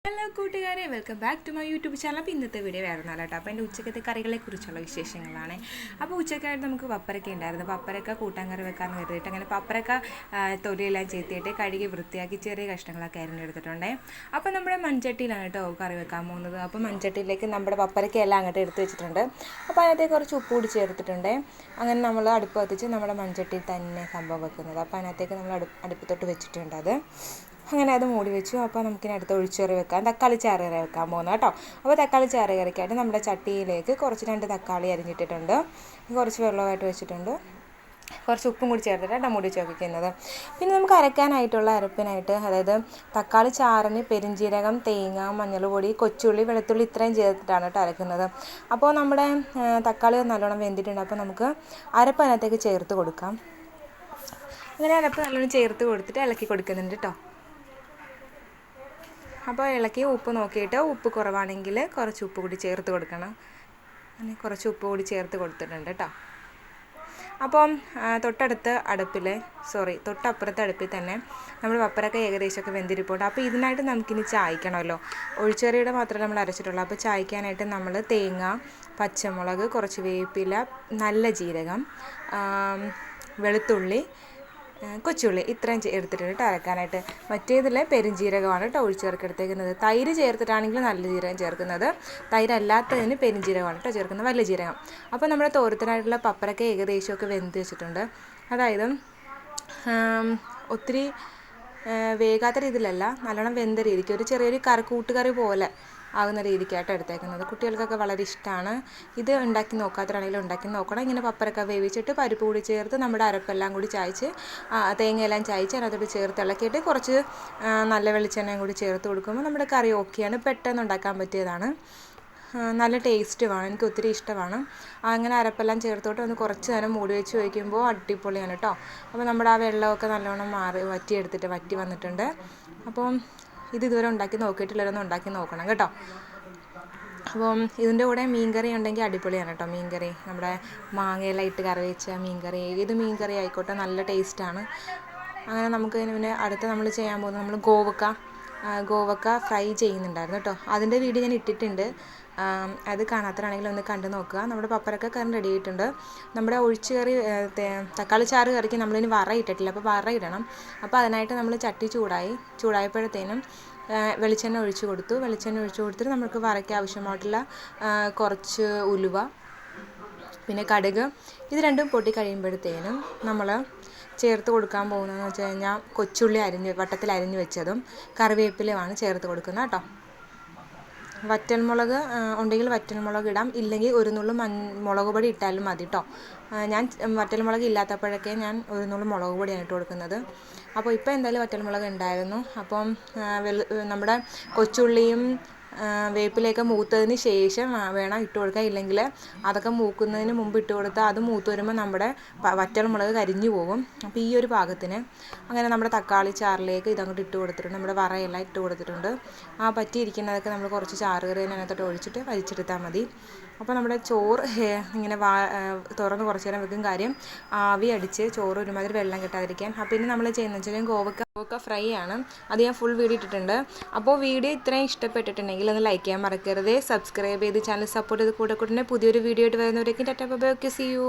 Hello കൂട്ടുകാരെ, welcome back to my YouTube channel. അപ്പോൾ ഇന്നത്തെ വീഡിയോ വേറൊന്നല്ല കേട്ടോ. അപ്പോൾ എൻ്റെ ഉച്ചക്കത്തെ കറികളെക്കുറിച്ചുള്ള വിശേഷങ്ങളാണ്. അപ്പോൾ ഉച്ചക്കായിട്ട് നമുക്ക് പപ്പരക്ക ഉണ്ടായിരുന്നു. പപ്പരക്ക കൂട്ടാൻ കറി വെക്കാൻ കരുതിയിട്ട് അങ്ങനെ പപ്പരക്ക തൊലിയെല്ലാം ചെത്തിയിട്ട് കഴുകി വൃത്തിയാക്കി ചെറിയ കഷ്ണങ്ങളൊക്കെ അരിഞ്ഞെടുത്തിട്ടുണ്ടേ. അപ്പോൾ നമ്മുടെ മൺചട്ടിയിലാണ് കേട്ടോ കറി വെക്കാൻ പോകുന്നത്. അപ്പോൾ മൺചട്ടിയിലേക്ക് നമ്മുടെ പപ്പരക്കയെല്ലാം അങ്ങോട്ട് എടുത്ത് വെച്ചിട്ടുണ്ട്. അപ്പോൾ അതിനകത്തേക്ക് കുറച്ച് ഉപ്പ് കൂടി ചേർത്തിട്ടുണ്ട്. അങ്ങനെ നമ്മൾ അടുപ്പ് കത്തിച്ച് നമ്മുടെ മൺചട്ടിയിൽ തന്നെ സംഭവം വെക്കുന്നത്. അപ്പോൾ അതിനകത്തേക്ക് നമ്മൾ അടുപ്പത്തോട്ട് വെച്ചിട്ടുണ്ട്. അങ്ങനെ അത് മൂടി വെച്ചു. അപ്പോൾ നമുക്കിനി അടുത്ത് ഒഴിച്ചുകറി വെക്കാം. തക്കാളി ചാറ് കറി വെക്കാൻ പോകുന്നത് കേട്ടോ. അപ്പോൾ തക്കാളി ചാറ് കറിക്കായിട്ട് നമ്മുടെ ചട്ടിയിലേക്ക് രണ്ട് തക്കാളി അരിഞ്ഞിട്ടിട്ടുണ്ട്. കുറച്ച് വെള്ളമായിട്ട് വെച്ചിട്ടുണ്ട്. കുറച്ച് ഉപ്പും കൂടി ചേർത്തിട്ടാണ് മൂടി വെക്കുന്നത്. പിന്നെ നമുക്ക് അരക്കാനായിട്ടുള്ള അരപ്പിനായിട്ട്, അതായത് തക്കാളി ചാറിന് പെരിഞ്ജീരകം, തേങ്ങ, മഞ്ഞൾപ്പൊടി, കൊച്ചുള്ളി, വെളുത്തുള്ളി ഇത്രയും ചേർത്തിട്ടാണ് കേട്ടോ അരക്കുന്നത്. അപ്പോൾ നമ്മുടെ തക്കാളി നല്ലോണം വെന്തിട്ടുണ്ട്. അപ്പോൾ നമുക്ക് അരപ്പ് അതിനകത്തേക്ക് ചേർത്ത് കൊടുക്കാം. അങ്ങനെ അരപ്പ് നല്ലോണം ചേർത്ത് കൊടുത്തിട്ട് ഇളക്കി കൊടുക്കുന്നുണ്ട് കേട്ടോ. അപ്പോൾ ഇളക്കി ഉപ്പ് നോക്കിയിട്ട് ഉപ്പ് കുറവാണെങ്കിൽ കുറച്ച് ഉപ്പ് കൂടി ചേർത്ത് കൊടുക്കണം. അങ്ങനെ കുറച്ച് ഉപ്പ് കൂടി ചേർത്ത് കൊടുത്തിട്ടുണ്ട് കേട്ടോ. അപ്പം തൊട്ടപ്പുറത്തെ അടുപ്പിൽ തന്നെ നമ്മൾ പപ്പരക്ക ഏകദേശമൊക്കെ വെന്തിരിപ്പുണ്ട്. അപ്പോൾ ഇതിനായിട്ട് നമുക്കിനി ചായക്കണമല്ലോ. ഒഴിച്ചുകറിയുടെ മാത്രമേ നമ്മൾ അരച്ചിട്ടുള്ളൂ. അപ്പോൾ ചായക്കാനായിട്ട് നമ്മൾ തേങ്ങ, പച്ചമുളക്, കുറച്ച് വേപ്പില, നല്ല ജീരകം, വെളുത്തുള്ളി, കൊച്ചുള്ളി ഇത്രയും എടുത്തിട്ടുണ്ട് കേട്ടോ അരക്കാനായിട്ട്. മറ്റേതിൽ പെരുംജീരകമാണ് കേട്ടോ ഒഴിച്ചുകറിക്ക് എടുത്തേക്കുന്നത്. തൈര് ചേർത്തിട്ടാണെങ്കിൽ നല്ല ജീരകം ചേർക്കുന്നത്, തൈരല്ലാത്തതിന് പെരുംജീരകമാണ് കേട്ടോ ചേർക്കുന്നത്, വലിയ ജീരകം. അപ്പോൾ നമ്മുടെ തോരത്തിനായിട്ടുള്ള പപ്പരക്ക ഏകദേശമൊക്കെ വെന്ത് വെച്ചിട്ടുണ്ട്. അതായത് ഒത്തിരി വേകാത്ത രീതിയിലല്ല, നല്ലോണം വെന്ത രീതിക്ക് ഒരു ചെറിയൊരു കൂട്ടുകറി പോലെ ആകുന്ന രീതിക്കായിട്ട് എടുത്തേക്കുന്നത്. കുട്ടികൾക്കൊക്കെ വളരെ ഇഷ്ടമാണ്. ഇത് ഉണ്ടാക്കി നോക്കാത്തവരാണെങ്കിലും ഉണ്ടാക്കി നോക്കണം. ഇങ്ങനെ പപ്പരക്ക വേവിച്ചിട്ട് പരിപ്പ് കൂടി ചേർത്ത് നമ്മുടെ അരപ്പെല്ലാം കൂടി ചായച്ച്, തേങ്ങയെല്ലാം ചായച്ച് അതിനകത്തോട്ട് ചേർത്ത് ഇളക്കിയിട്ട് കുറച്ച് നല്ല വെളിച്ചെണ്ണയും കൂടി ചേർത്ത് കൊടുക്കുമ്പോൾ നമ്മുടെ കറി ഓക്കെയാണ്. പെട്ടെന്ന് ഉണ്ടാക്കാൻ പറ്റിയതാണ്. നല്ല ടേസ്റ്റുമാണ്, എനിക്ക് ഒത്തിരി ഇഷ്ടമാണ്. അങ്ങനെ അരപ്പെല്ലാം ചേർത്തോട്ട് ഒന്ന് കുറച്ച് നേരം മൂടി വെച്ച് വയ്ക്കുമ്പോൾ അടിപൊളിയാണ് കേട്ടോ. അപ്പോൾ നമ്മുടെ ആ വെള്ളമൊക്കെ നല്ലോണം വറ്റി വന്നിട്ടുണ്ട്. അപ്പം ഇതുവരെ ഉണ്ടാക്കി നോക്കിയിട്ടുള്ളവരൊന്നും ഉണ്ടാക്കി നോക്കണം കേട്ടോ. അപ്പം ഇതിൻ്റെ കൂടെ മീൻകറി ഉണ്ടെങ്കിൽ അടിപൊളിയാണ് കേട്ടോ. മീൻകറി നമ്മുടെ മാങ്ങയെല്ലാം ഇട്ട് കറി വെച്ച മീൻകറി, ഏത് മീൻകറി ആയിക്കോട്ടെ നല്ല ടേസ്റ്റാണ്. അങ്ങനെ നമുക്ക് പിന്നെ അടുത്ത് നമ്മൾ ചെയ്യാൻ പോകുന്നത്, നമ്മൾ ഗോവക്ക ഫ്രൈ ചെയ്യുന്നുണ്ടായിരുന്നു കേട്ടോ. അതിൻ്റെ വീഡിയോ ഞാൻ ഇട്ടിട്ടുണ്ട്. അത് കാണാത്തവരാണെങ്കിൽ ഒന്ന് കണ്ടു നോക്കുക. നമ്മുടെ പപ്പരക്ക കറി റെഡി ആയിട്ടുണ്ട്. നമ്മുടെ ഒഴിച്ചുകറി തക്കാളി ചാറ് കറിക്ക് നമ്മളിനി വറ ഇട്ടിട്ടില്ല. അപ്പോൾ വറ ഇടണം. അപ്പോൾ അതിനായിട്ട് നമ്മൾ ചട്ടി ചൂടായപ്പോഴത്തേനും വെളിച്ചെണ്ണ ഒഴിച്ച് കൊടുത്തിട്ട് നമുക്ക് വറയ്ക്ക് ആവശ്യമായിട്ടുള്ള കുറച്ച് ഉലുവ, പിന്നെ കടുക്, ഇത് രണ്ടും പൊട്ടി കഴിയുമ്പോഴത്തേനും നമ്മൾ ചേർത്ത് കൊടുക്കാൻ പോകുന്നതെന്ന് വെച്ച് കഴിഞ്ഞാൽ കൊച്ചുള്ളി വട്ടത്തിൽ അരിഞ്ഞ് വെച്ചതും കറിവേപ്പിലയുമാണ് ചേർത്ത് കൊടുക്കുന്നത് കേട്ടോ. വറ്റൽമുളക് ഉണ്ടെങ്കിൽ വറ്റൽമുളക് ഇടാം, ഇല്ലെങ്കിൽ ഒരു നുള്ളു മുളക് പൊടി ഇട്ടാലും മതി കേട്ടോ. ഞാൻ വറ്റൽമുളക് ഇല്ലാത്തപ്പോഴൊക്കെ ഞാൻ ഒരു നുള്ളു മുളക് പൊടിയാണ് ഇട്ട് കൊടുക്കുന്നത്. അപ്പോൾ ഇപ്പോൾ എന്തായാലും വറ്റൽമുളക് ഉണ്ടായിരുന്നു. അപ്പം നമ്മുടെ കൊച്ചുള്ളിയും വേപ്പിലയൊക്കെ മൂത്തതിന് ശേഷം വേണം ഇട്ട് കൊടുക്കാൻ. ഇല്ലെങ്കിൽ അതൊക്കെ മൂക്കുന്നതിന് മുമ്പ് ഇട്ട് കൊടുത്താൽ അത് മൂത്ത് വരുമ്പോൾ നമ്മുടെ വറ്റൽമുളക് കരിഞ്ഞു പോകും. അപ്പോൾ ഈ ഒരു പാകത്തിന് അങ്ങനെ നമ്മുടെ തക്കാളി ചാറിലേക്ക് ഇതങ്ങോട്ട് ഇട്ട് കൊടുത്തിട്ടുണ്ട്. നമ്മുടെ വറയെല്ലാം ഇട്ട് കൊടുത്തിട്ടുണ്ട്. പറ്റിയിരിക്കുന്നതൊക്കെ നമ്മൾ കുറച്ച് ചാറ് കറി അതിനകത്തോട്ട് ഒഴിച്ചിട്ട് വലിച്ചെടുത്താൽ മതി. അപ്പോൾ നമ്മുടെ ചോറ് ഇങ്ങനെ തുറന്ന് കുറച്ച് നേരം വെക്കും. കാര്യം ആവി അടിച്ച് ചോറ് ഒരുമാതിരി വെള്ളം കിട്ടാതിരിക്കാൻ. പിന്നെ നമ്മൾ ചെയ്യുന്നത് വെച്ചാൽ ഗോവക്ക ഫ്രൈ ആണ്. അത് ഞാൻ ഫുൾ വീഡിയോ ഇട്ടിട്ടുണ്ട്. അപ്പോൾ വീഡിയോ ഇത്രയും ഇഷ്ടപ്പെട്ടിട്ടുണ്ടെങ്കിൽ ഒന്ന് ലൈക്ക് ചെയ്യാൻ മറക്കരുത്. സബ്സ്ക്രൈബ് ചെയ്ത് ചാനൽ സപ്പോർട്ട് ചെയ്ത് കൂടെ പുതിയൊരു വീഡിയോ ആയിട്ട് വരുന്നവരേക്കും tata bye bye. Okay, see U.